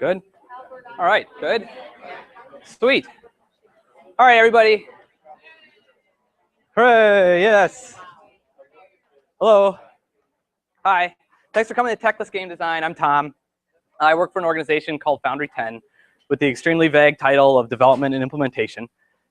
Good. All right, good. Sweet. All right, everybody. Hooray, yes. Hello. Hi. Thanks for coming to Techless Game Design. I'm Tom. I work for an organization called Foundry 10 with the extremely vague title of Development and Implementation.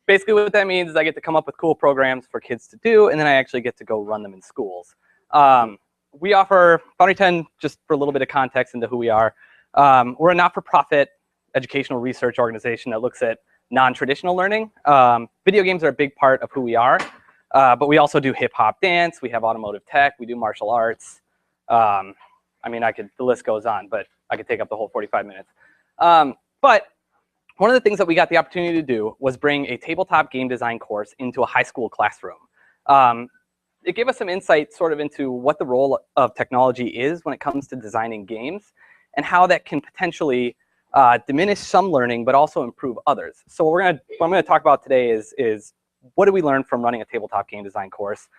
Basically what that means is I get to come up with cool programs for kids to do, and then I actually get to go run them in schools. We offer, Foundry 10, just for a little bit of context into who we are, we're a not-for-profit educational research organization that looks at non-traditional learning. Video games are a big part of who we are, but we also do hip-hop dance, we have automotive tech, we do martial arts. I mean, the list goes on, but I could take up the whole 45 minutes. But one of the things that we got the opportunity to do was bring a tabletop game design course into a high school classroom. It gave us some insight sort of into what the role of technology is when it comes to designing games and how that can potentially diminish some learning, but also improve others. So what I'm going to talk about today is what do we learn from running a tabletop game design course?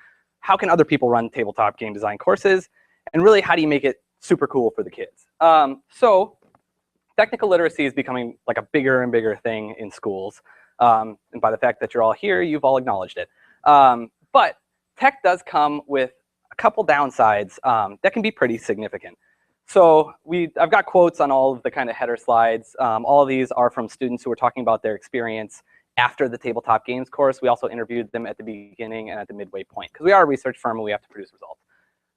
How can other people run tabletop game design courses? And really, how do you make it super cool for the kids? So technical literacy is becoming like a bigger and bigger thing in schools. And by the fact that you're all here, you've all acknowledged it. But tech does come with a couple downsides that can be pretty significant. So I've got quotes on all of the kind of header slides. All of these are from students who are talking about their experience after the tabletop games course. We also interviewed them at the beginning and at the midway point, because we are a research firm and we have to produce results.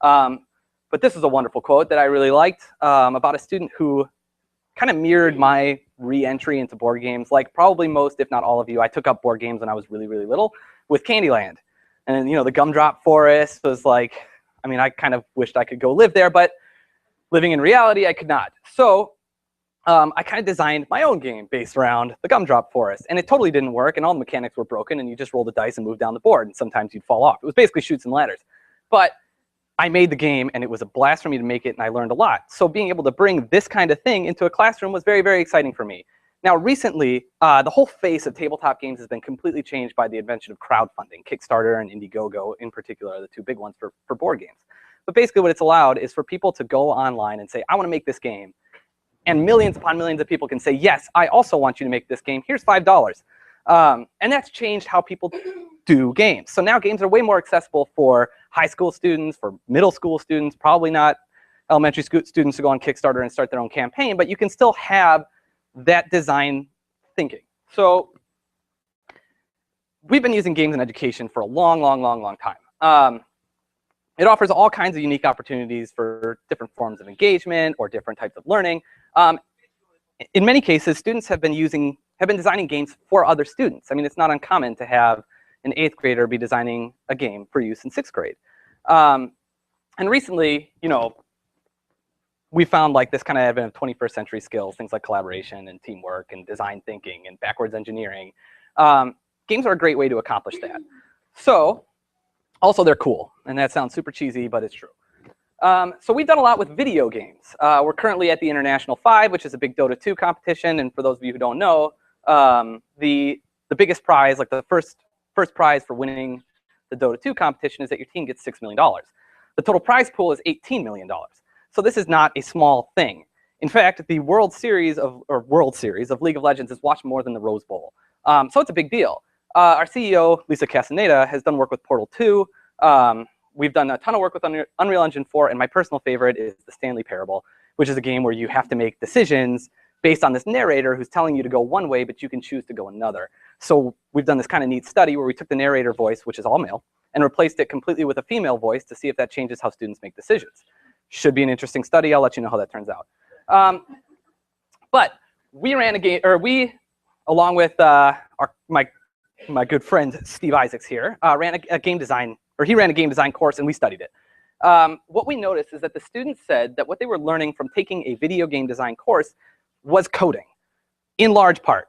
But this is a wonderful quote that I really liked about a student who kind of mirrored my re-entry into board games. Like probably most, if not all of you, I took up board games when I was really, really little with Candyland. And you know, the Gumdrop Forest was like, I mean, I kind of wished I could go live there, but living in reality, I could not. So I kind of designed my own game based around the Gumdrop Forest. And it totally didn't work, and all the mechanics were broken, and you just roll the dice and move down the board, and sometimes you'd fall off. It was basically chutes and ladders. But I made the game, and it was a blast for me to make it, and I learned a lot. So being able to bring this kind of thing into a classroom was very, very exciting for me. Now, recently, the whole face of tabletop games has been completely changed by the invention of crowdfunding. Kickstarter and Indiegogo, in particular, are the two big ones for board games. But basically what it's allowed is for people to go online and say, I want to make this game. And millions upon millions of people can say, yes, I also want you to make this game. Here's $5. And that's changed how people do games. So now games are way more accessible for high school students, for middle school students, probably not elementary students who go on Kickstarter and start their own campaign, but you can still have that design thinking. So we've been using games in education for a long, long, long, long time. It offers all kinds of unique opportunities for different forms of engagement or different types of learning. In many cases, students have been designing games for other students. I mean, it's not uncommon to have an 8th grader be designing a game for use in 6th grade. And recently, you know, we found like this kind of advent of 21st century skills, things like collaboration and teamwork and design thinking and backwards engineering. Games are a great way to accomplish that. So also they're cool, and that sounds super cheesy, but it's true. So we've done a lot with video games. We're currently at the International 5, which is a big Dota 2 competition. And for those of you who don't know, the biggest prize, like the first prize for winning the Dota 2 competition is that your team gets $6 million. The total prize pool is $18 million. So this is not a small thing. In fact, the World Series of League of Legends is watched more than the Rose Bowl. So it's a big deal. Our CEO, Lisa Castaneda, has done work with Portal 2. We've done a ton of work with Unreal Engine 4, and my personal favorite is the Stanley Parable, which is a game where you have to make decisions based on this narrator who's telling you to go one way, but you can choose to go another. So we've done this kind of neat study where we took the narrator voice, which is all male, and replaced it completely with a female voice to see if that changes how students make decisions. Should be an interesting study. I'll let you know how that turns out. But we ran a game, or we, along with my good friend Steve Isaacs here, ran a game design course, and we studied it. What we noticed is that the students said that what they were learning from taking a video game design course was coding, in large part.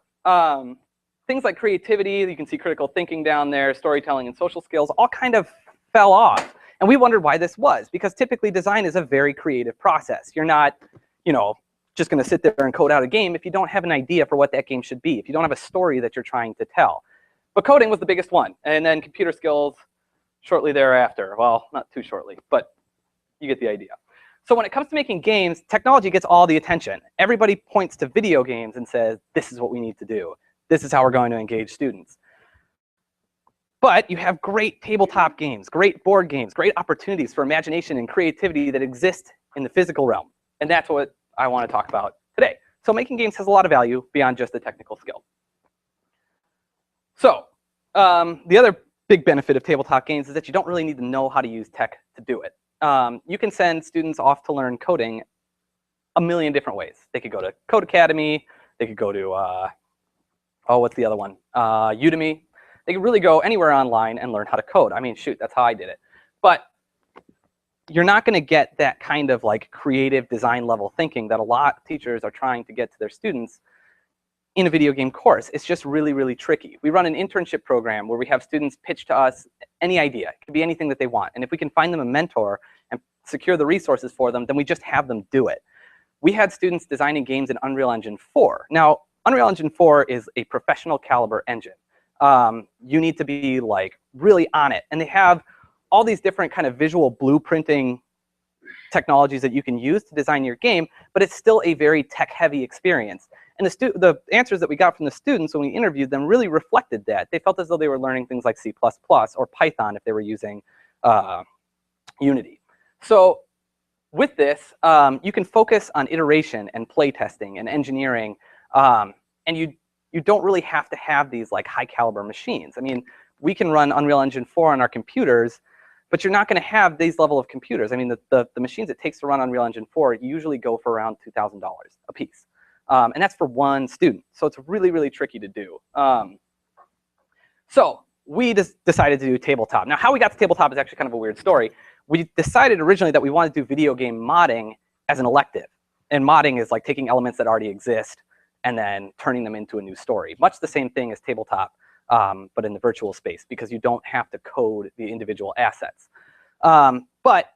Things like creativity, you can see critical thinking down there, storytelling and social skills, all kind of fell off. And we wondered why this was, because typically design is a very creative process. You're not, you know, just going to sit there and code out a game if you don't have an idea for what that game should be, if you don't have a story that you're trying to tell. But coding was the biggest one, and then computer skills shortly thereafter. Well, not too shortly, but you get the idea. So when it comes to making games, technology gets all the attention. Everybody points to video games and says, this is what we need to do. This is how we're going to engage students. But you have great tabletop games, great board games, great opportunities for imagination and creativity that exist in the physical realm. And that's what I want to talk about today. So making games has a lot of value beyond just the technical skill. So the other big benefit of tabletop games is that you don't really need to know how to use tech to do it. You can send students off to learn coding a million different ways. They could go to Code Academy. They could go to, oh, what's the other one? Udemy. They could really go anywhere online and learn how to code. I mean, shoot, that's how I did it. But you're not going to get that kind of like creative design level thinking that a lot of teachers are trying to get to their students in a video game course. It's just really, really tricky. We run an internship program where we have students pitch to us any idea. It could be anything that they want. And if we can find them a mentor and secure the resources for them, then we just have them do it. We had students designing games in Unreal Engine 4. Now, Unreal Engine 4 is a professional caliber engine. You need to be like really on it. And they have all these different kind of visual blueprinting technologies that you can use to design your game, but it's still a very tech-heavy experience. And the answers that we got from the students when we interviewed them really reflected that. They felt as though they were learning things like C++ or Python if they were using Unity. So with this, you can focus on iteration and play testing and engineering, and you don't really have to have these like high caliber machines. I mean, we can run Unreal Engine 4 on our computers, but you're not going to have these level of computers. I mean, the machines it takes to run Unreal Engine 4 usually go for around $2,000 a piece. And that's for one student. So it's really, really tricky to do. So we just decided to do tabletop. Now, how we got to tabletop is actually kind of a weird story. We decided originally that we wanted to do video game modding as an elective. And modding is like taking elements that already exist and then turning them into a new story. Much the same thing as tabletop, but in the virtual space, because you don't have to code the individual assets. But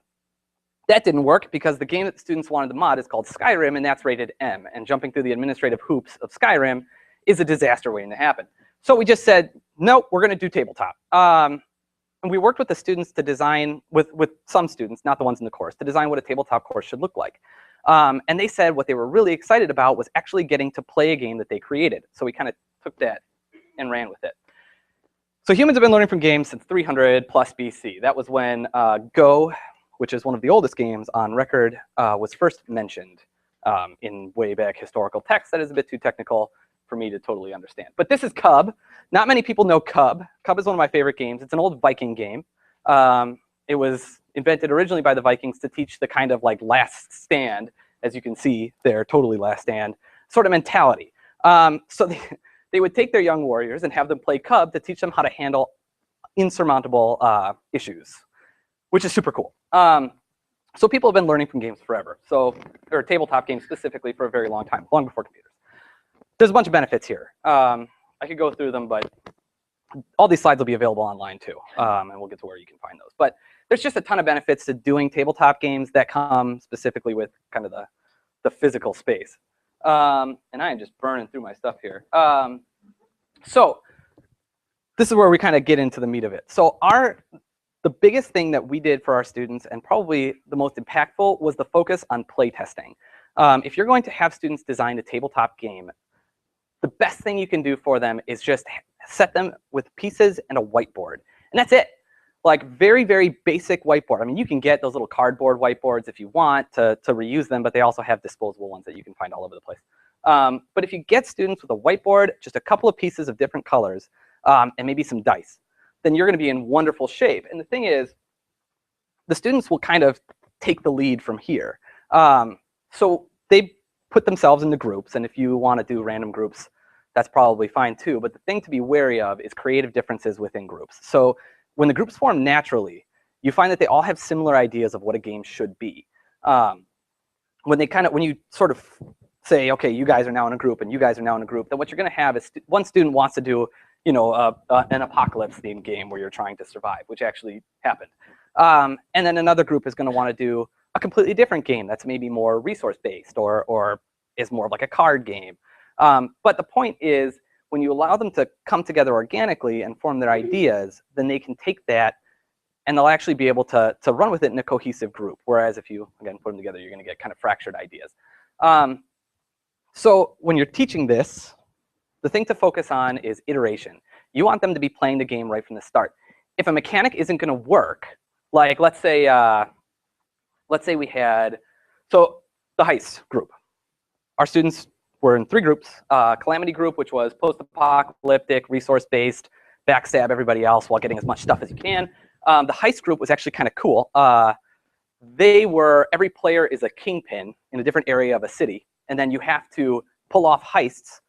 that didn't work because the game that the students wanted to mod is called Skyrim, and that's rated M. And jumping through the administrative hoops of Skyrim is a disaster waiting to happen. So we just said, nope, we're going to do tabletop. And we worked with the students to design, with some students, not the ones in the course, to design what a tabletop course should look like. And they said what they were really excited about was actually getting to play a game that they created. So we kind of took that and ran with it. So humans have been learning from games since 300 plus BC. That was when Go, which is one of the oldest games on record, was first mentioned in way back historical text. That is a bit too technical for me to totally understand. But this is Cub. Not many people know Cub. Cub is one of my favorite games. It's an old Viking game. It was invented originally by the Vikings to teach the kind of like last stand, as you can see there, totally last stand, sort of mentality. So they would take their young warriors and have them play Cub to teach them how to handle insurmountable issues, which is super cool. So people have been learning from games forever. So, or tabletop games specifically for a very long time, long before computers. There's a bunch of benefits here. I could go through them, but all these slides will be available online too, and we'll get to where you can find those. But there's just a ton of benefits to doing tabletop games that come specifically with kind of the physical space. And I am just burning through my stuff here. So this is where we kind of get into the meat of it. So the biggest thing that we did for our students, and probably the most impactful, was the focus on playtesting. If you're going to have students design a tabletop game, the best thing you can do for them is just set them with pieces and a whiteboard. And that's it. Like very, very basic whiteboard. I mean, you can get those little cardboard whiteboards if you want to reuse them, but they also have disposable ones that you can find all over the place. But if you get students with a whiteboard, just a couple of pieces of different colors, and maybe some dice, then you're going to be in wonderful shape. And the thing is, the students will kind of take the lead from here. So they put themselves into groups, and if you want to do random groups, that's probably fine too. But the thing to be wary of is creative differences within groups. So when the groups form naturally, you find that they all have similar ideas of what a game should be. When you sort of say, okay, you guys are now in a group and you guys are now in a group, then what you're going to have is one student wants to do, you know, an apocalypse-themed game where you're trying to survive, which actually happened. And then another group is going to want to do a completely different game that's maybe more resource-based or is more of like a card game. But the point is, when you allow them to come together organically and form their ideas, then they can take that and they'll actually be able to run with it in a cohesive group. Whereas if you, again, put them together, you're going to get kind of fractured ideas. So when you're teaching this, the thing to focus on is iteration. You want them to be playing the game right from the start. If a mechanic isn't going to work, like let's say we had, so the Heist Group. Our students were in 3 groups. Calamity Group, which was post-apocalyptic, resource-based, backstab everybody else while getting as much stuff as you can. The Heist Group was actually kind of cool. Every player is a kingpin in a different area of a city, and then you have to pull off heists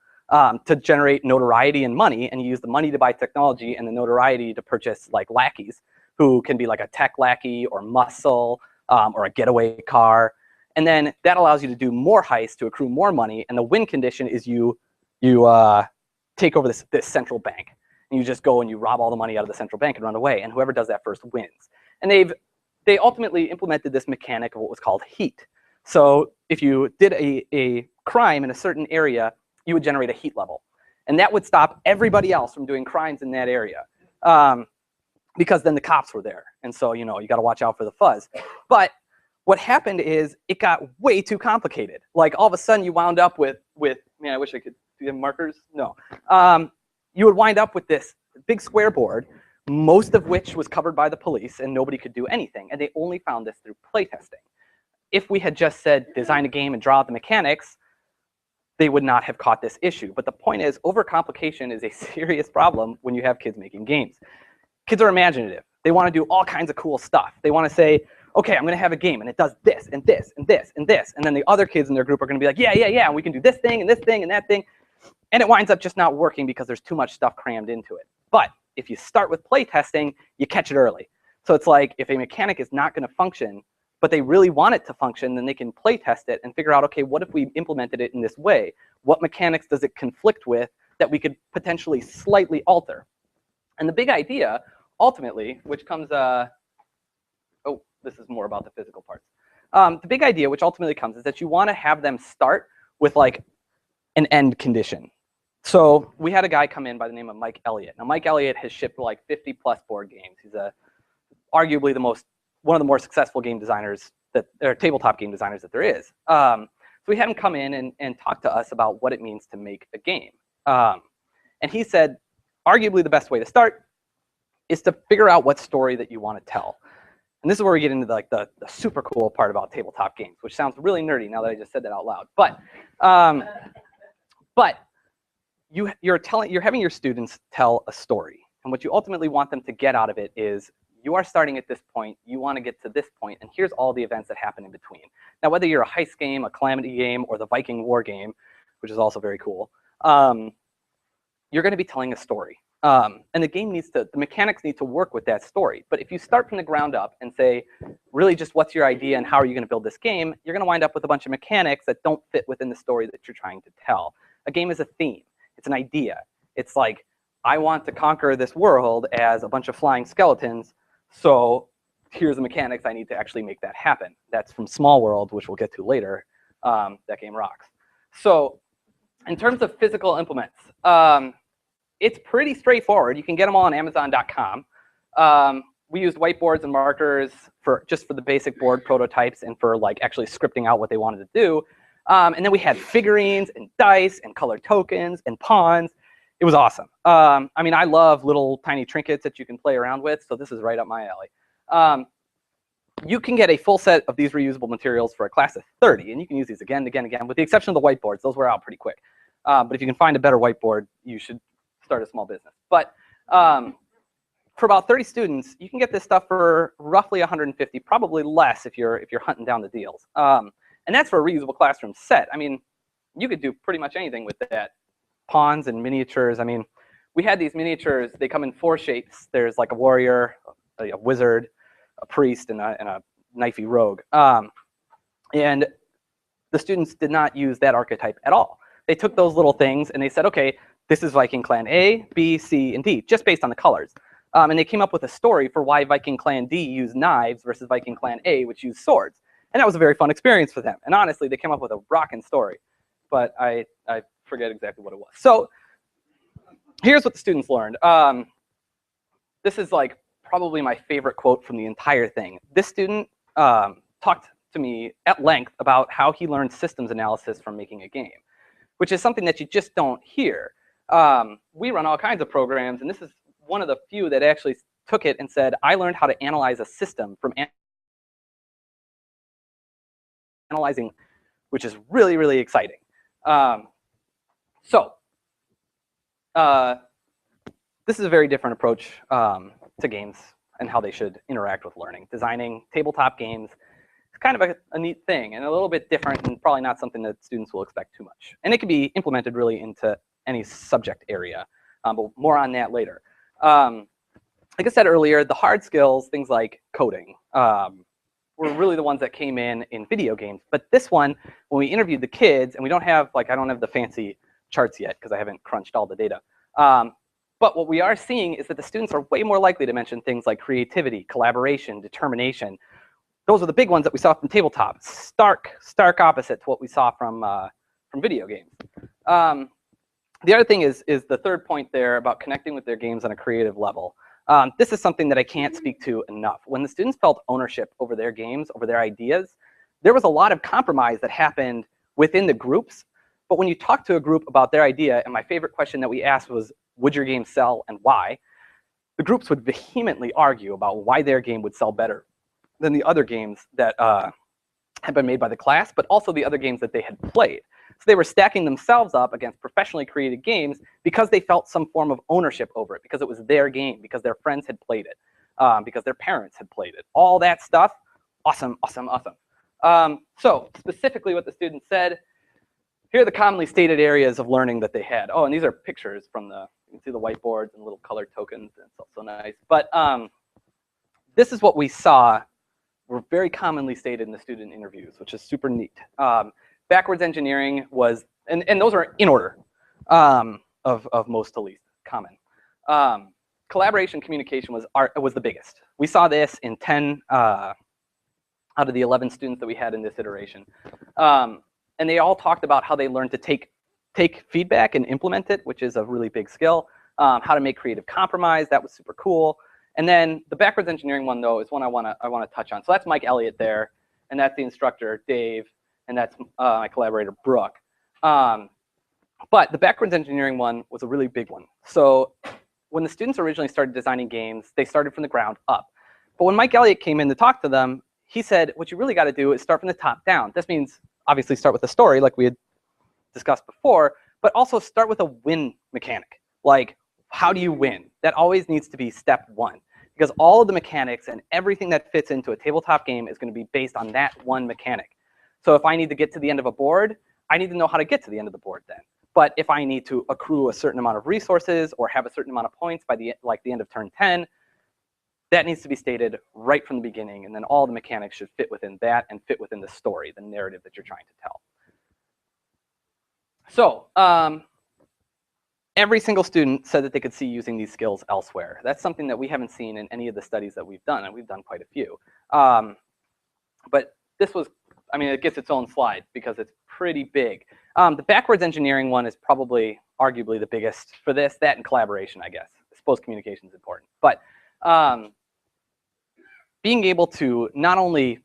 to generate notoriety and money, and you use the money to buy technology and the notoriety to purchase like lackeys, who can be like a tech lackey or muscle or a getaway car. And then that allows you to do more heists to accrue more money, and the win condition is you take over this central bank. And you just go and you rob all the money out of the central bank and run away, and whoever does that first wins. And they ultimately implemented this mechanic of what was called heat. So if you did a crime in a certain area, you would generate a heat level. And that would stop everybody else from doing crimes in that area. Because then the cops were there. And so, you got to watch out for the fuzz. But what happened is it got way too complicated. Like all of a sudden you wound up with man, I wish I could, do you have markers? No. You would wind up with this big square board, most of which was covered by the police, and nobody could do anything. And they only found this through playtesting. If we had just said design a game and draw out the mechanics, they would not have caught this issue. But the point is, overcomplication is a serious problem when you have kids making games. Kids are imaginative. They want to do all kinds of cool stuff. They want to say, okay, I'm going to have a game, and it does this, and this, and this, and this. And then the other kids in their group are going to be like, yeah, and we can do this thing, and this thing, and that thing. And it winds up just not working because there's too much stuff crammed into it. But if you start with play testing, you catch it early. So it's like if a mechanic is not going to function, but they really want it to function, then they can play test it and figure out, okay, what if we implemented it in this way? What mechanics does it conflict with that we could potentially slightly alter? And the big idea, ultimately, which comes, oh, this is more about the physical parts. The big idea, which ultimately comes, is that you want to have them start with like an end condition. So we had a guy come in by the name of Mike Elliott. Now, Mike Elliott has shipped like 50+ board games. He's arguably one of the more successful game designers or tabletop game designers that there is. So we had him come in and talk to us about what it means to make a game. And he said, arguably the best way to start is to figure out what story that you want to tell. And this is where we get into like the super cool part about tabletop games, which sounds really nerdy now that I just said that out loud. But you're having your students tell a story, and what you ultimately want them to get out of it is you are starting at this point, you want to get to this point, and here's all the events that happen in between. Now, whether you're a heist game, a calamity game, or the Viking War game, which is also very cool, you're going to be telling a story. And the mechanics need to work with that story. But if you start from the ground up and say, really just what's your idea and how are you going to build this game, you're going to wind up with a bunch of mechanics that don't fit within the story that you're trying to tell. A game is a theme. It's an idea. It's like, I want to conquer this world as a bunch of flying skeletons, so here's the mechanics I need to actually make that happen. That's from Small World, which we'll get to later. That game rocks. So in terms of physical implements, it's pretty straightforward. You can get them all on Amazon.com. We used whiteboards and markers just for the basic board prototypes and for like actually scripting out what they wanted to do. And then we had figurines and dice and colored tokens and pawns. It was awesome. I mean, I love little tiny trinkets that you can play around with, so this is right up my alley. You can get a full set of these reusable materials for a class of 30, and you can use these again, with the exception of the whiteboards. Those wear out pretty quick. But if you can find a better whiteboard, you should start a small business. But for about 30 students, you can get this stuff for roughly 150, probably less if you're hunting down the deals. And that's for a reusable classroom set. I mean, you could do pretty much anything with that. Pawns and miniatures. I mean, we had these miniatures. They come in 4 shapes. There's like a warrior, a wizard, a priest, and a knifey rogue. And the students did not use that archetype at all. They took those little things and they said, okay, this is Viking Clan A, B, C, and D, just based on the colors. And they came up with a story for why Viking Clan D used knives versus Viking Clan A, which used swords. And that was a very fun experience for them. And honestly, they came up with a rockin' story. But I forget exactly what it was. So here's what the students learned. This is like probably my favorite quote from the entire thing. This student talked to me at length about how he learned systems analysis from making a game, which is something that you just don't hear. We run all kinds of programs, and this is one of the few that actually took it and said, I learned how to analyze a system from analyzing, which is really, really exciting. This is a very different approach to games and how they should interact with learning. Designing tabletop games is kind of a neat thing and a little bit different and probably not something that students will expect too much. And it can be implemented really into any subject area, but more on that later. Like I said earlier, the hard skills, things like coding, were really the ones that came in video games. But this one, when we interviewed the kids, and we don't have, like, I don't have the fancy charts yet because I haven't crunched all the data. But what we are seeing is that the students are way more likely to mention things like creativity, collaboration, determination. Those are the big ones that we saw from tabletop. Stark opposite to what we saw from video games. The other thing is the third point there about connecting with their games on a creative level. This is something that I can't speak to enough. When the students felt ownership over their games, over their ideas, there was a lot of compromise that happened within the groups. But when you talk to a group about their idea, and my favorite question that we asked was, would your game sell and why? The groups would vehemently argue about why their game would sell better than the other games that had been made by the class, but also the other games that they had played. So they were stacking themselves up against professionally created games because they felt some form of ownership over it, because it was their game, because their friends had played it, because their parents had played it. All that stuff, awesome, awesome, awesome. So specifically what the students said, here are the commonly stated areas of learning that they had. Oh, and these are pictures from you can see the whiteboards and little colored tokens. It's also nice. But this is what we saw were very commonly stated in the student interviews, which is super neat. Backwards engineering was, and those are in order of most to least common. Collaboration communication was the biggest. We saw this in 10 out of the 11 students that we had in this iteration. And they all talked about how they learned to take feedback and implement it, which is a really big skill. How to make creative compromise, that was super cool. And then the backwards engineering one, though, is one I want to touch on. So that's Mike Elliott there, and that's the instructor, Dave, and that's my collaborator, Brooke. But the backwards engineering one was a really big one. So when the students originally started designing games, they started from the ground up. But when Mike Elliott came in to talk to them, he said, what you really got to do is start from the top down. This means, obviously, start with a story like we had discussed before, but also start with a win mechanic. Like, how do you win? That always needs to be step one, because all of the mechanics and everything that fits into a tabletop game is going to be based on that one mechanic. So if I need to get to the end of a board, I need to know how to get to the end of the board then. But if I need to accrue a certain amount of resources or have a certain amount of points by the end of turn 10, that needs to be stated right from the beginning, and then all the mechanics should fit within that and fit within the story, the narrative that you're trying to tell. So every single student said that they could see using these skills elsewhere. That's something that we haven't seen in any of the studies that we've done, and we've done quite a few. But this was, I mean, it gets its own slide because it's pretty big. The backwards engineering one is probably arguably the biggest for this, that and collaboration, I guess. I suppose communication is important. But being able to not only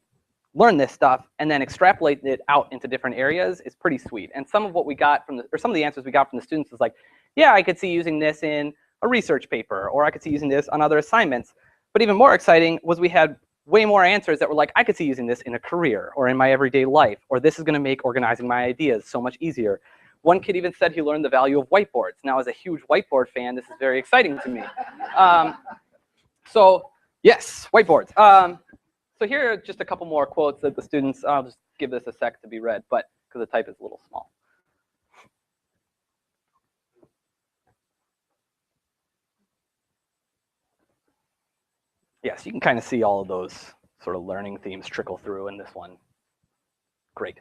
learn this stuff and then extrapolate it out into different areas is pretty sweet. And some of what we got from some of the answers we got from the students was like, yeah, I could see using this in a research paper, or I could see using this on other assignments. But even more exciting was we had way more answers that were like, I could see using this in a career or in my everyday life, or this is going to make organizing my ideas so much easier. One kid even said he learned the value of whiteboards. Now, as a huge whiteboard fan, this is very exciting to me. So yes, whiteboards. So here are just a couple more quotes that the students, I'll just give this a sec to be read, but because the type is a little small. Yes, you can kind of see all of those sort of learning themes trickle through in this one. Great.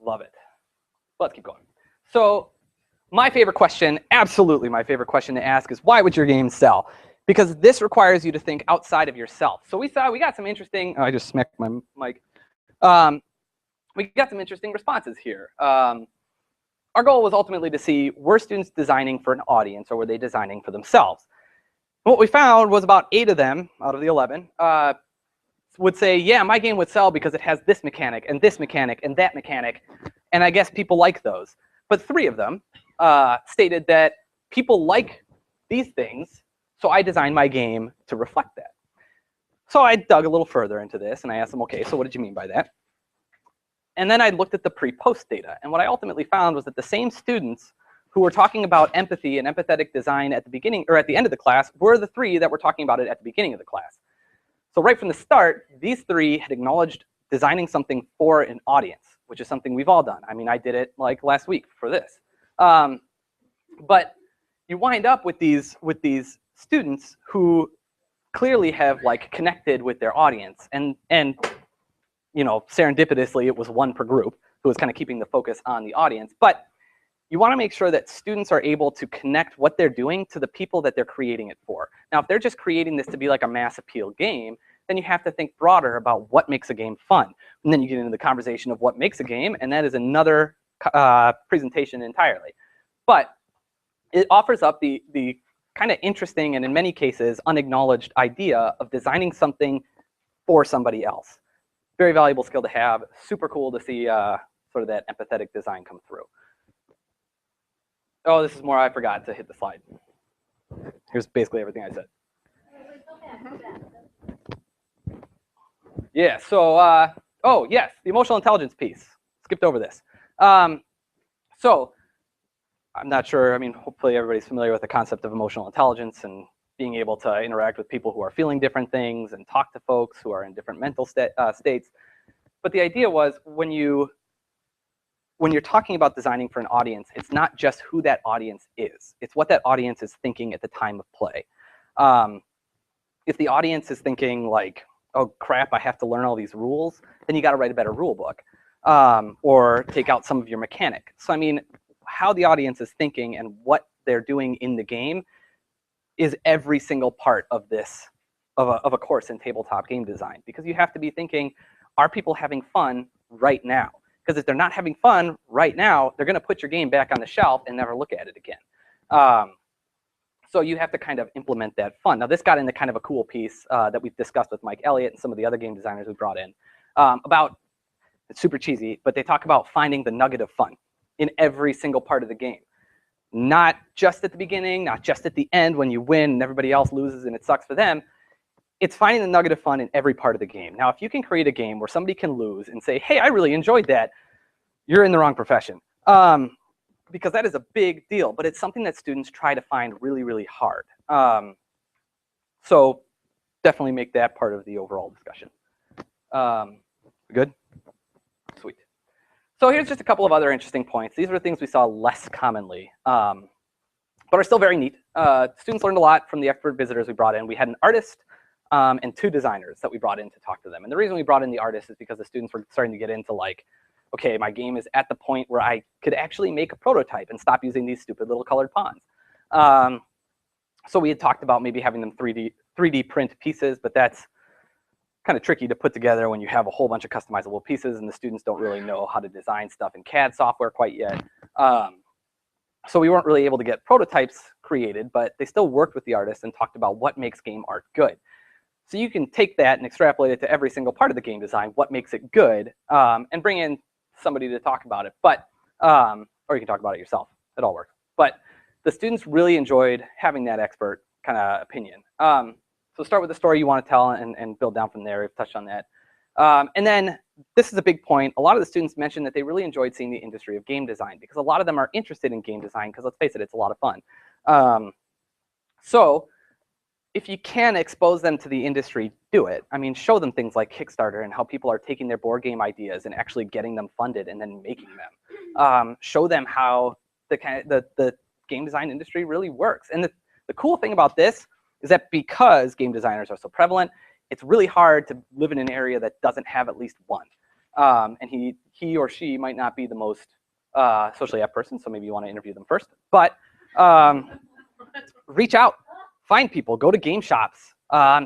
Love it. Let's keep going. So my favorite question, absolutely my favorite question to ask is, why would your game sell? Because this requires you to think outside of yourself. So we got some interesting, I just smacked my mic. We got some interesting responses here. Our goal was ultimately to see, were students designing for an audience or were they designing for themselves? What we found was about 8 of them out of the 11 would say, yeah, my game would sell because it has this mechanic and this mechanic and that mechanic, and I guess people like those. But 3 of them stated that people like these things, so I designed my game to reflect that. So I dug a little further into this, and I asked them, okay, so what did you mean by that? And then I looked at the pre-post data, and what I ultimately found was that the same students who were talking about empathy and empathetic design at the beginning or at the end of the class were the 3 that were talking about it at the beginning of the class. So right from the start, these 3 had acknowledged designing something for an audience, which is something we've all done. I mean, I did it like last week for this. But you wind up with these students who clearly have like connected with their audience, and you know, serendipitously it was 1 per group who was kind of keeping the focus on the audience. But you want to make sure that students are able to connect what they're doing to the people that they're creating it for. Now, if they're just creating this to be like a mass appeal game, then you have to think broader about what makes a game fun. And then you get into the conversation of what makes a game, and that is another presentation entirely. But it offers up the kind of interesting and in many cases unacknowledged idea of designing something for somebody else. Very valuable skill to have. Super cool to see sort of that empathetic design come through. Oh, this is more, I forgot to hit the slide. Here's basically everything I said. Yeah, so, oh, yes, the emotional intelligence piece. Skipped over this. So, I'm not sure, I mean, hopefully everybody's familiar with the concept of emotional intelligence and being able to interact with people who are feeling different things and talk to folks who are in different mental states. But the idea was when you're talking about designing for an audience, it's not just who that audience is. It's what that audience is thinking at the time of play. If the audience is thinking like, oh crap, I have to learn all these rules, then you got to write a better rule book or take out some of your mechanic. So I mean, how the audience is thinking and what they're doing in the game is every single part of this, of a course in tabletop game design, because you have to be thinking, are people having fun right now? Because if they're not having fun right now, they're going to put your game back on the shelf and never look at it again. So you have to kind of implement that fun. Now, this got into kind of a cool piece that we've discussed with Mike Elliott and some of the other game designers we brought in about, it's super cheesy, but they talk about finding the nugget of fun in every single part of the game. Not just at the beginning, not just at the end when you win and everybody else loses and it sucks for them. It's finding the nugget of fun in every part of the game. Now, if you can create a game where somebody can lose and say, hey, I really enjoyed that, you're in the wrong profession. Because that is a big deal, but it's something that students try to find really, really hard. So definitely make that part of the overall discussion. Good? Sweet. So here's just a couple of other interesting points. These are things we saw less commonly, but are still very neat. Students learned a lot from the expert visitors we brought in. We had an artist and 2 designers that we brought in to talk to them. And the reason we brought in the artist is because the students were starting to get into like, okay, my game is at the point where I could actually make a prototype and stop using these stupid little colored pawns. So we had talked about maybe having them 3D print pieces, but that's kind of tricky to put together when you have a whole bunch of customizable pieces and the students don't really know how to design stuff in CAD software quite yet. So we weren't really able to get prototypes created, but they still worked with the artist and talked about what makes game art good. So you can take that and extrapolate it to every single part of the game design, what makes it good, and bring in somebody to talk about it. But or you can talk about it yourself. It all works. But the students really enjoyed having that expert kind of opinion. So start with the story you want to tell and build down from there. We've touched on that. And then this is a big point. A lot of the students mentioned that they really enjoyed seeing the industry of game design because a lot of them are interested in game design because let's face it, it's a lot of fun. So if you can expose them to the industry, do it. I mean, show them things like Kickstarter and how people are taking their board game ideas and actually getting them funded and then making them. Show them how the game design industry really works. And the cool thing about this is that because game designers are so prevalent, it's really hard to live in an area that doesn't have at least one. And he or she might not be the most socially apt person, so maybe you want to interview them first. But reach out, find people, go to game shops,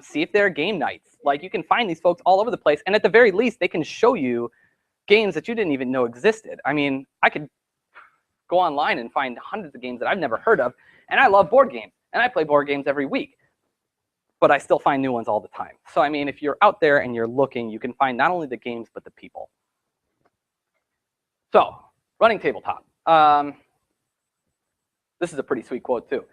see if there are game nights. Like you can find these folks all over the place, and at the very least, they can show you games that you didn't even know existed. I mean, I could go online and find hundreds of games that I've never heard of, and I love board games, and I play board games every week. but I still find new ones all the time. So I mean, if you're out there and you're looking, you can find not only the games, but the people. So, running tabletop. This is a pretty sweet quote too.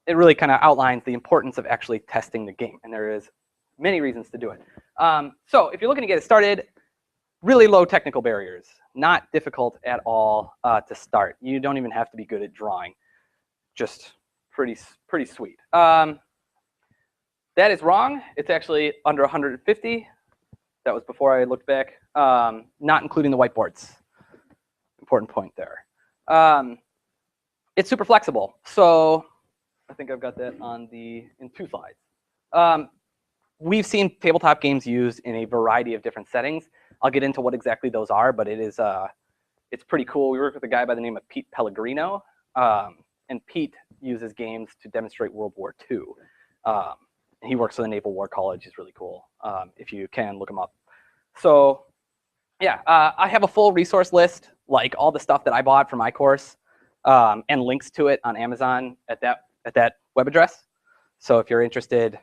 It really kind of outlines the importance of actually testing the game, and there is many reasons to do it. So if you're looking to get it started, really low technical barriers, not difficult at all to start. You don't even have to be good at drawing, just pretty sweet. That is wrong. It's actually under 150. That was before I looked back, not including the whiteboards. Important point there. It's super flexible. So I think I've got that on in 2 slides. We've seen tabletop games used in a variety of different settings. I'll get into what exactly those are, but it's pretty cool. We work with a guy by the name of Pete Pellegrino, and Pete uses games to demonstrate World War II. He works for the Naval War College. He's really cool. If you can, look him up. So yeah, I have a full resource list, like all the stuff that I bought for my course, and links to it on Amazon at that web address. So if you're interested,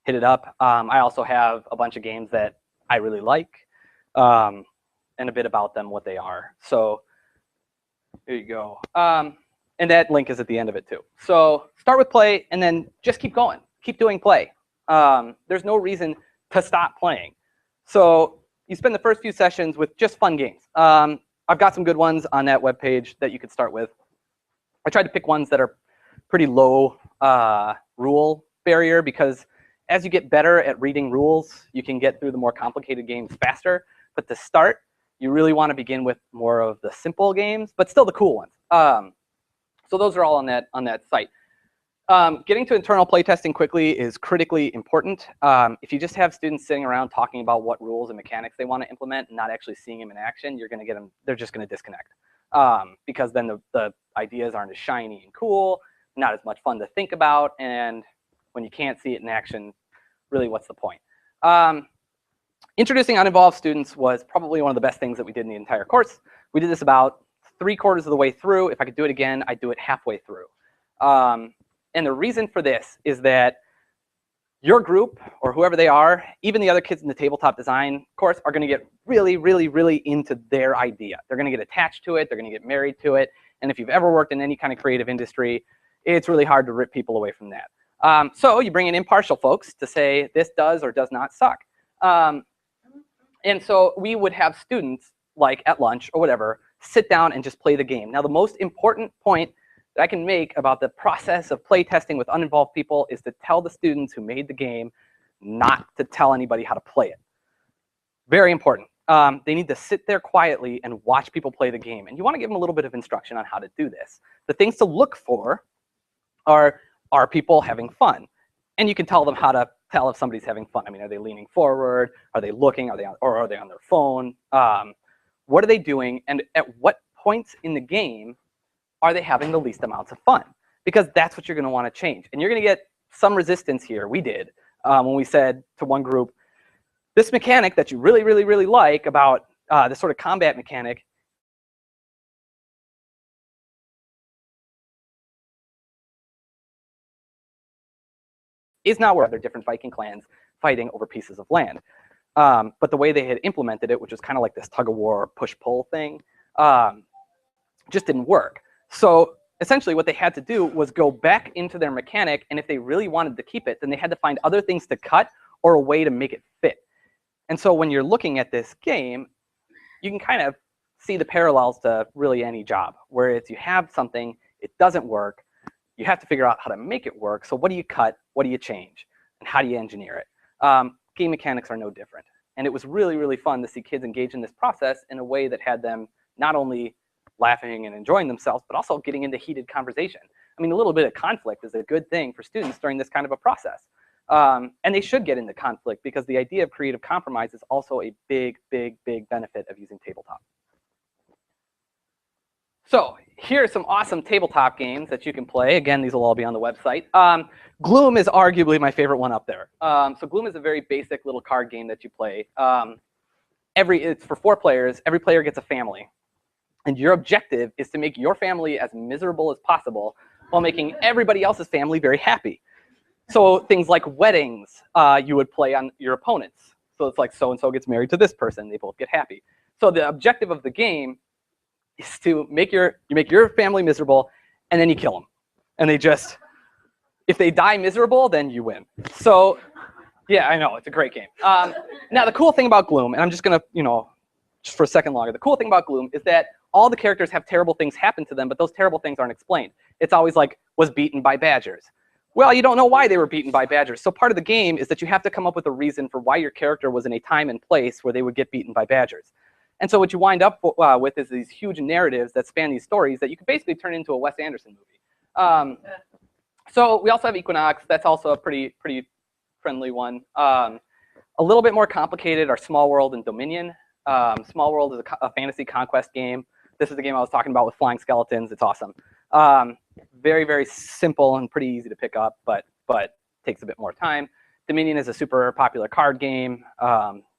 hit it up. I also have a bunch of games that I really like, and a bit about them, what they are. So here you go. And that link is at the end of it too. So start with play, and then just keep going. Keep doing play. There's no reason to stop playing. So you spend the first few sessions with just fun games. I've got some good ones on that webpage that you could start with. I tried to pick ones that are pretty low rule barrier, because as you get better at reading rules, you can get through the more complicated games faster. But to start, you really want to begin with more of the simple games, but still the cool ones. So those are all on that site. Getting to internal playtesting quickly is critically important. If you just have students sitting around talking about what rules and mechanics they want to implement and not actually seeing them in action, you're going to get them, they're just going to disconnect. Because then the ideas aren't as shiny and cool, not as much fun to think about, and when you can't see it in action, really what's the point? Introducing uninvolved students was probably one of the best things that we did in the entire course. We did this about 3/4 of the way through. If I could do it again, I'd do it halfway through. And the reason for this is that your group, or whoever they are, even the other kids in the tabletop design course, are going to get really, really, really into their idea. They're going to get attached to it. They're going to get married to it. And if you've ever worked in any kind of creative industry, it's really hard to rip people away from that. So you bring in impartial folks to say this does or does not suck. And so we would have students, like at lunch or whatever, sit down and just play the game. Now, the most important point that I can make about the process of play testing with uninvolved people is to tell the students who made the game not to tell anybody how to play it. Very important. They need to sit there quietly and watch people play the game. And you want to give them a little bit of instruction on how to do this. The things to look for are people having fun? And you can tell them how to tell if somebody's having fun. I mean, are they leaning forward? Are they looking? Are they on their phone? What are they doing? And at what points in the game are they having the least amounts of fun? Because that's what you're going to want to change. And you're going to get some resistance here. We did when we said to one group, this mechanic that you really, really, really like about this sort of combat mechanic is not where they're different Viking clans fighting over pieces of land. But the way they had implemented it, which was kind of like this tug-of-war push-pull thing, just didn't work. So essentially what they had to do was go back into their mechanic, and if they really wanted to keep it, then they had to find other things to cut or a way to make it fit. And so when you're looking at this game, you can kind of see the parallels to really any job, where it's you have something, it doesn't work, you have to figure out how to make it work. So what do you cut, what do you change, and how do you engineer it? Game mechanics are no different. And it was really, really fun to see kids engage in this process in a way that had them not only laughing and enjoying themselves, but also getting into heated conversation. I mean, a little bit of conflict is a good thing for students during this kind of a process. And they should get into conflict, because the idea of creative compromise is also a big, big, big benefit of using tabletop. So here are some awesome tabletop games that you can play. Again, these will all be on the website. Gloom is arguably my favorite one up there. So Gloom is a very basic little card game that you play. It's for 4 players. Every player gets a family. And your objective is to make your family as miserable as possible while making everybody else's family very happy. So things like weddings, you would play on your opponents. So it's like so-and-so gets married to this person, they both get happy. So the objective of the game is to make your family miserable, and then you kill them. And they just, if they die miserable, then you win. So yeah, I know, it's a great game. Now the cool thing about Gloom, and I'm just gonna, just for a second longer, the cool thing about Gloom is that all the characters have terrible things happen to them, but those terrible things aren't explained. It's always like, was beaten by badgers. Well, you don't know why they were beaten by badgers. So part of the game is that you have to come up with a reason for why your character was in a time and place where they would get beaten by badgers. And so what you wind up with is these huge narratives that span these stories that you could basically turn into a Wes Anderson movie. So we also have Equinox. That's also a pretty friendly one. A little bit more complicated are Small World and Dominion. Small World is a fantasy conquest game. This is the game I was talking about with flying skeletons. It's awesome. Very, very simple and pretty easy to pick up, but takes a bit more time. Dominion is a super popular card game.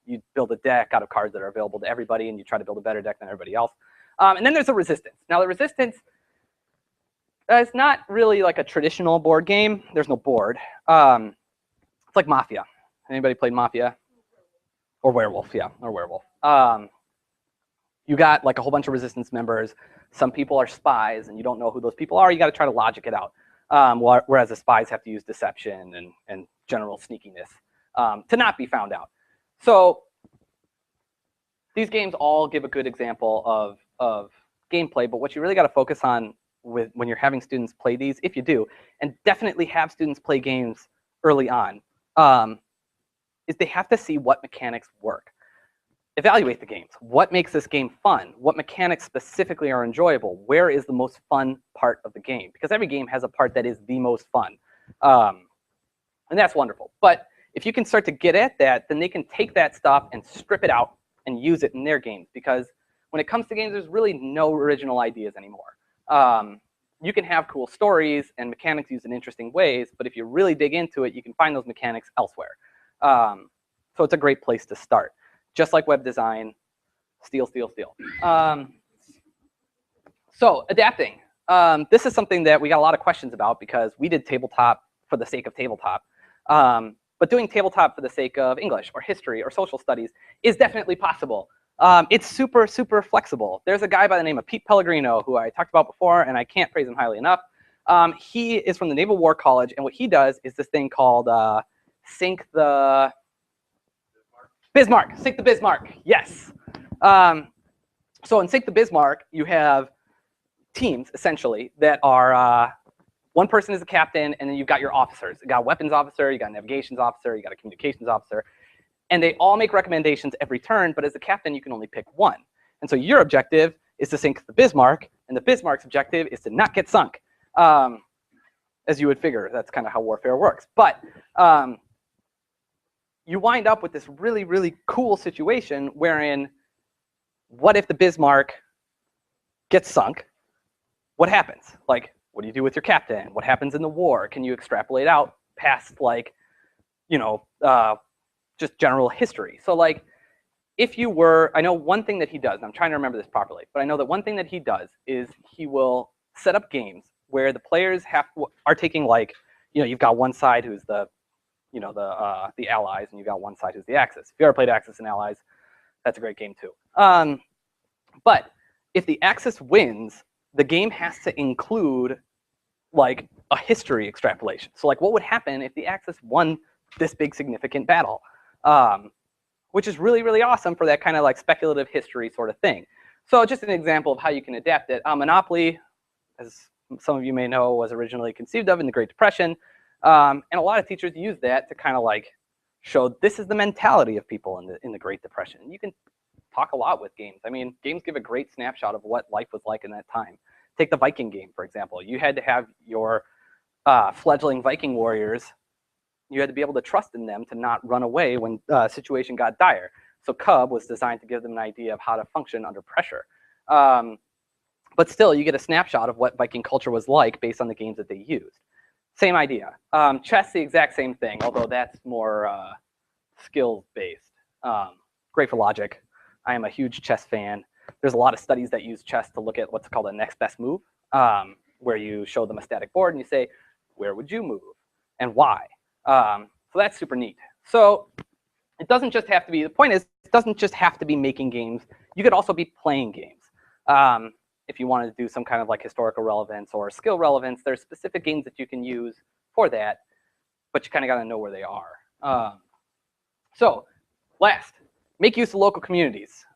You build a deck out of cards that are available to everybody, and you try to build a better deck than everybody else. And then there's the Resistance. Now the Resistance is not really like a traditional board game. There's no board. It's like Mafia. Anybody played Mafia? Or Werewolf, yeah, or Werewolf. You got like a whole bunch of Resistance members. Some people are spies, and you don't know who those people are. You got to try to logic it out. Whereas the spies have to use deception and general sneakiness to not be found out. So these games all give a good example of gameplay, but what you really got to focus on when you're having students play these, if you do, and definitely have students play games early on, is they have to see what mechanics work. Evaluate the games. What makes this game fun? What mechanics specifically are enjoyable? Where is the most fun part of the game? Because every game has a part that is the most fun. And that's wonderful. But if you can start to get at that, then they can take that stuff and strip it out and use it in their games. Because when it comes to games, there's really no original ideas anymore. You can have cool stories and mechanics used in interesting ways, but if you really dig into it, you can find those mechanics elsewhere. So it's a great place to start. Just like web design, steal, steal, steal. So adapting. This is something that we got a lot of questions about because we did tabletop for the sake of tabletop. But doing tabletop for the sake of English or history or social studies is definitely possible. It's super, super flexible. There's a guy by the name of Pete Pellegrino who I talked about before, and I can't praise him highly enough. He is from the Naval War College, and what he does is this thing called Sink the Bismarck. Sink the Bismarck, yes. So in Sink the Bismarck, you have teams, essentially, that are one person is the captain, and then you've got your officers. You got a weapons officer, you got a navigations officer, you got a communications officer, and they all make recommendations every turn, but as the captain, you can only pick one. And so your objective is to sink the Bismarck, and the Bismarck's objective is to not get sunk. As you would figure, that's kind of how warfare works. But you wind up with this really, really cool situation wherein, what if the Bismarck gets sunk? What happens? Like, what do you do with your captain? What happens in the war? Can you extrapolate out past, like, just general history? So, like, if you were, I know one thing that he does, and I'm trying to remember this properly, but I know that one thing that he does is he will set up games where the players are taking, like, you've got one side who's the Allies, and you've got one side who's the Axis. If you ever played Axis and Allies, that's a great game too. But if the Axis wins, the game has to include like a history extrapolation. So like, what would happen if the Axis won this big significant battle? Which is really, really awesome for that kind of like speculative history sort of thing. So just an example of how you can adapt it. Monopoly, as some of you may know, was originally conceived of in the Great Depression. And a lot of teachers use that to kind of like show this is the mentality of people in the Great Depression. You can talk a lot with games. I mean, games give a great snapshot of what life was like in that time. Take the Viking game, for example. You had to have your fledgling Viking warriors. You had to be able to trust in them to not run away when the situation got dire. So Cub was designed to give them an idea of how to function under pressure. But still, you get a snapshot of what Viking culture was like based on the games that they used. Same idea. Chess, the exact same thing, although that's more skills-based. Great for logic. I am a huge chess fan. There's a lot of studies that use chess to look at what's called a next best move, where you show them a static board and you say, where would you move and why? So that's super neat. So it doesn't just have to be, the point is, it doesn't just have to be making games. You could also be playing games. If you wanted to do some kind of like historical relevance or skill relevance, there's specific games that you can use for that, but you kind of got to know where they are. So last, make use of local communities.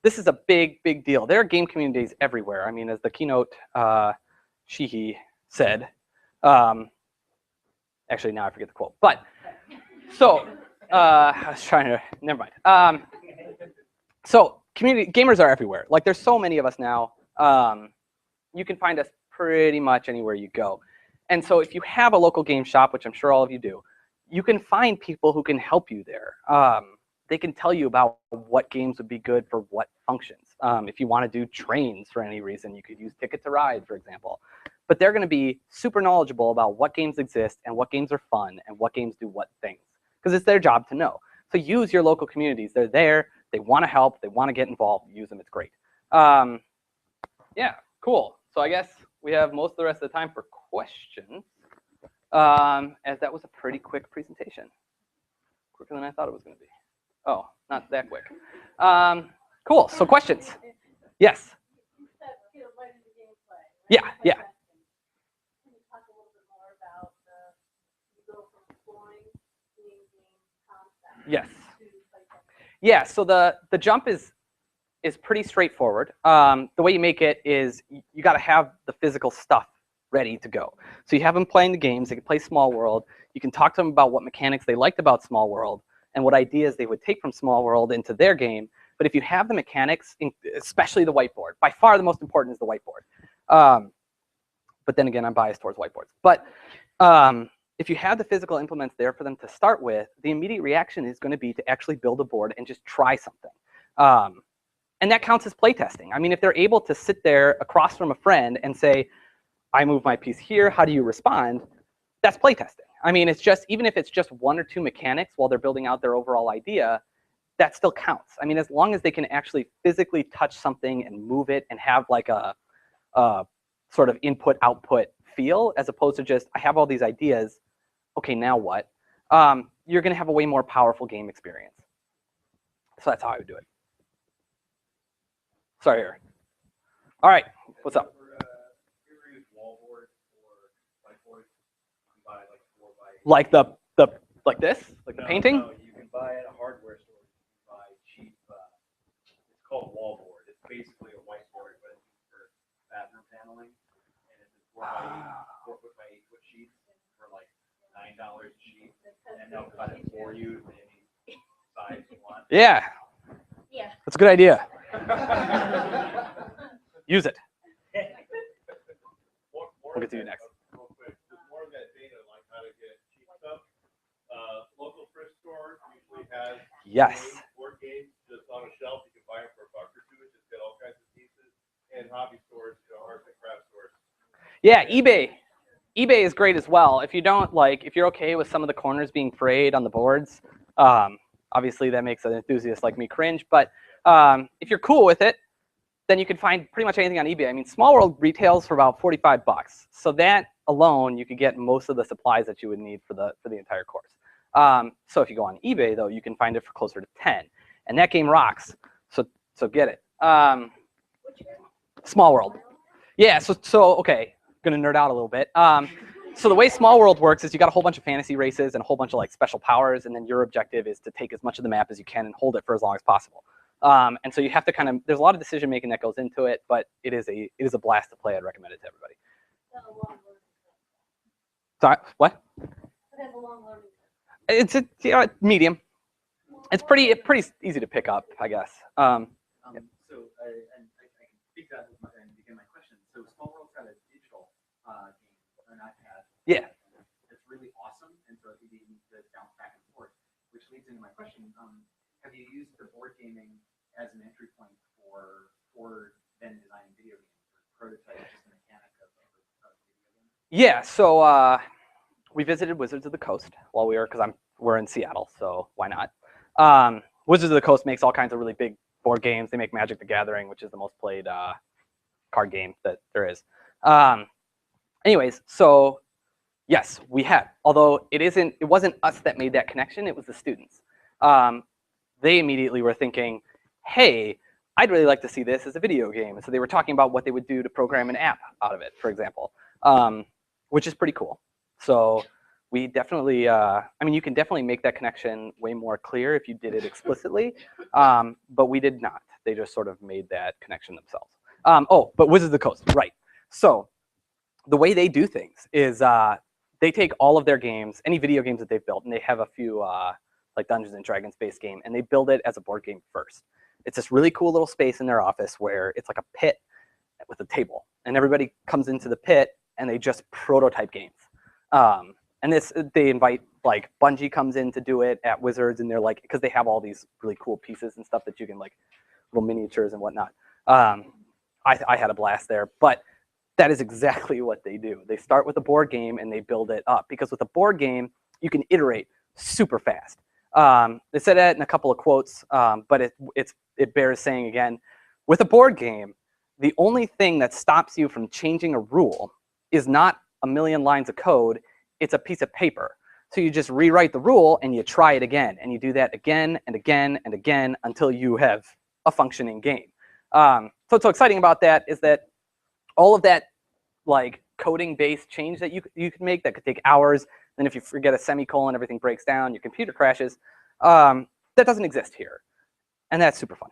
This is a big, big deal. There are game communities everywhere. I mean, as the keynote Sheehy said, actually, now I forget the quote. But so I was trying to, never mind. So community gamers are everywhere. Like there's so many of us now. You can find us pretty much anywhere you go. And so if you have a local game shop, which I'm sure all of you do, you can find people who can help you there. They can tell you about what games would be good for what functions. If you want to do trains for any reason, you could use Ticket to Ride, for example. But they're going to be super knowledgeable about what games exist and what games are fun and what games do what things, because it's their job to know. So use your local communities. They're there. They want to help. They want to get involved. Use them. It's great. Yeah, cool. So I guess we have most of the rest of the time for questions, as that was a pretty quick presentation. Quicker than I thought it was going to be. Oh, not that quick. Cool. So questions? Yes. Yeah, yeah. Can you talk a little bit more about you go from exploring game concept? Yes. Yeah. So the jump is pretty straightforward. The way you make it is you got to have the physical stuff ready to go. So you have them playing the games. They can play Small World. You can talk to them about what mechanics they liked about Small World and what ideas they would take from Small World into their game. But if you have the mechanics, especially the whiteboard, by far the most important is the whiteboard. But then again, I'm biased towards whiteboards. But if you have the physical implements there for them to start with, the immediate reaction is going to be to actually build a board and just try something. And that counts as playtesting. I mean, if they're able to sit there across from a friend and say, I move my piece here, how do you respond? That's playtesting. I mean, it's just, even if it's just one or two mechanics while they're building out their overall idea, that still counts. I mean, as long as they can actually physically touch something and move it and have like a sort of input-output feel, as opposed to just, I have all these ideas, okay, now what? You're going to have a way more powerful game experience. So that's how I would do it. Sorry, here. All right, what's up? Like like this? Like the painting? No, you can buy at a hardware store. You can buy cheap. It's called wallboard. It's basically a whiteboard, but it's for bathroom paneling, and it's a 4 foot by 8 foot sheet for like $9 a sheet, and they'll cut it for you to any size you want. Yeah. Yeah. That's a good idea. Use it. We'll get to you next. Real quick, there's more of that data, like how to get cheap stuff. Local thrift store usually has board games just on a shelf. You can buy them for $1 or $2. Just get all kinds of pieces. And hobby stores, arts and craft stores. Yeah, eBay. eBay is great as well. If you don't if you're okay with some of the corners being frayed on the boards, obviously that makes an enthusiast like me cringe. But if you're cool with it, then you can find pretty much anything on eBay. I mean, Small World retails for about $45. So that alone, you could get most of the supplies that you would need for the entire course. So if you go on eBay, though, you can find it for closer to 10. And that game rocks. So get it. Small World. Yeah, so okay, gonna nerd out a little bit. So the way Small World works is you got a whole bunch of fantasy races and a whole bunch of like special powers, and then your objective is to take as much of the map as you can and hold it for as long as possible. And so you have to kind of, there's a lot of decision making that goes into it, but it is a blast to play. I'd recommend it to everybody. Sorry, what? It has a long learning It's curve. medium. It's pretty easy to pick up, I guess. And I can speak that and begin my question. So Small World's got a digital game, an iPad. Yeah. It's really awesome, and so it can be bounce back and forth, which leads into my question. Have you used the board gaming as an entry point for then designing video games or prototype just the mechanic of video games? Yeah. So we visited Wizards of the Coast while because we're in Seattle, so why not? Wizards of the Coast makes all kinds of really big board games. They make Magic the Gathering, which is the most played card game that there is. Anyways, so Yes, we have. Although it wasn't us that made that connection, it was the students. They immediately were thinking, hey, I'd really like to see this as a video game. And so they were talking about what they would do to program an app out of it, for example, which is pretty cool. So we definitely, I mean, you can definitely make that connection way more clear if you did it explicitly, but we did not. They just sort of made that connection themselves. Oh, but Wizards of the Coast, right. So the way they do things is they take all of their games, any video games that they've built, and they have a few like Dungeons and Dragons based game, and they build it as a board game first. It's this really cool little space in their office where it's like a pit with a table, and everybody comes into the pit and they just prototype games. And they invite, like, Bungie comes in to do it at Wizards, and they're like, because they have all these really cool pieces and stuff that you can, like, little miniatures and whatnot. I had a blast there, but that is exactly what they do. They start with a board game and they build it up, because with a board game, you can iterate super fast. They said that in a couple of quotes, but it bears saying again. With a board game, the only thing that stops you from changing a rule is not a million lines of code, it's a piece of paper. So you just rewrite the rule and you try it again, and you do that again and again and again until you have a functioning game. So what's so exciting about that is that all of that, like, coding-based change that you can make that could take hours, then if you forget a semicolon, everything breaks down, your computer crashes, that doesn't exist here. And that's super fun.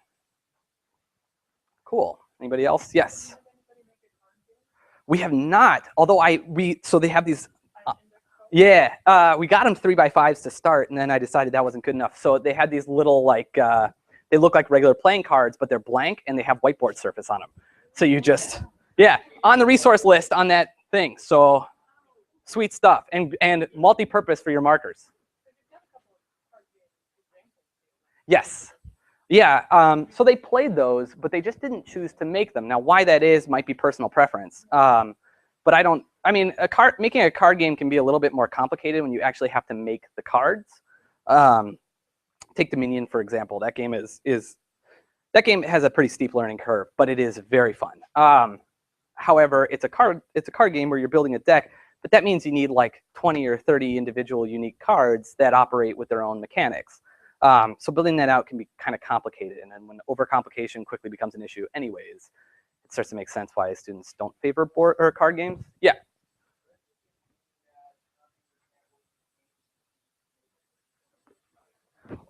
Cool. Anybody else? Yes. We have not, although so they have these, yeah, we got them 3x5s to start, and then I decided that wasn't good enough. So they had these little, like, they look like regular playing cards, but they're blank, and they have whiteboard surface on them. So you just, yeah, on the resource list on that thing. So sweet stuff, and multi-purpose for your markers. Yes. Yeah, so they played those, but they just didn't choose to make them. Now, why that is might be personal preference. But I mean, making a card game can be a little bit more complicated when you actually have to make the cards. Take Dominion, for example. That game that game has a pretty steep learning curve, but it is very fun. However, it's a card game where you're building a deck, but that means you need like 20 or 30 individual unique cards that operate with their own mechanics. So building that out can be kind of complicated, and then when overcomplication quickly becomes an issue anyways, it starts to make sense why students don't favor board or card games. Yeah.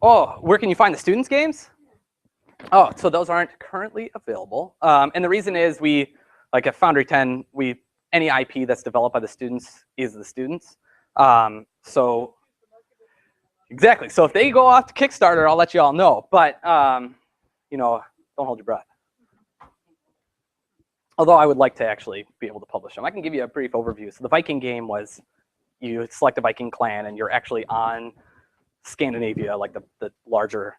Oh, where can you find the students' games? Oh, so those aren't currently available. And the reason is like at Foundry 10, any IP that's developed by the students is the students. So exactly. So if they go off to Kickstarter, I'll let you all know. But you know, don't hold your breath. Although I would like to actually be able to publish them. I can give you a brief overview. So the Viking game was you select a Viking clan and you're actually on Scandinavia, like the larger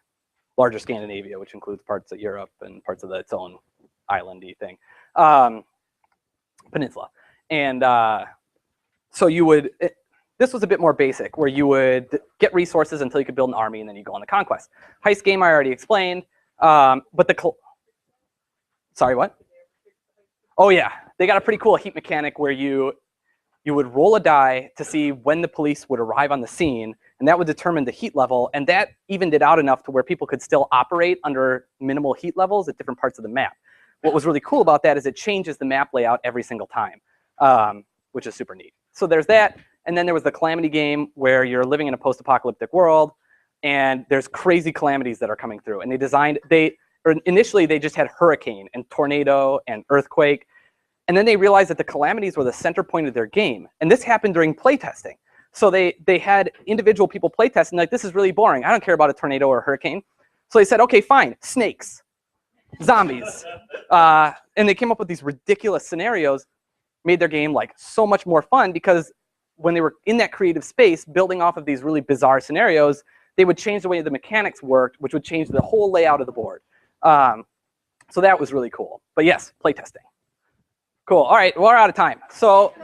Scandinavia, which includes parts of Europe and parts of its own islandy thing, peninsula. And so this was a bit more basic, where you would get resources until you could build an army, and then you go on the conquest. Heist game I already explained, but sorry, what? Oh yeah, they got a pretty cool heat mechanic where you would roll a die to see when the police would arrive on the scene, and that would determine the heat level, and that evened it out enough to where people could still operate under minimal heat levels at different parts of the map. What was really cool about that is it changes the map layout every single time, which is super neat. So there's that, and then there was the Calamity game where you're living in a post-apocalyptic world, and there's crazy calamities that are coming through, and initially they just had hurricane and tornado and earthquake, and then they realized that the calamities were the center point of their game, and this happened during playtesting. So they had individual people playtesting, like, this is really boring. I don't care about a tornado or a hurricane. So they said, okay, fine, snakes, zombies. And they came up with these ridiculous scenarios, made their game like so much more fun, because when they were in that creative space, building off of these really bizarre scenarios, they would change the way the mechanics worked, which would change the whole layout of the board. So that was really cool. But yes, playtesting. Cool. All right, we're out of time. So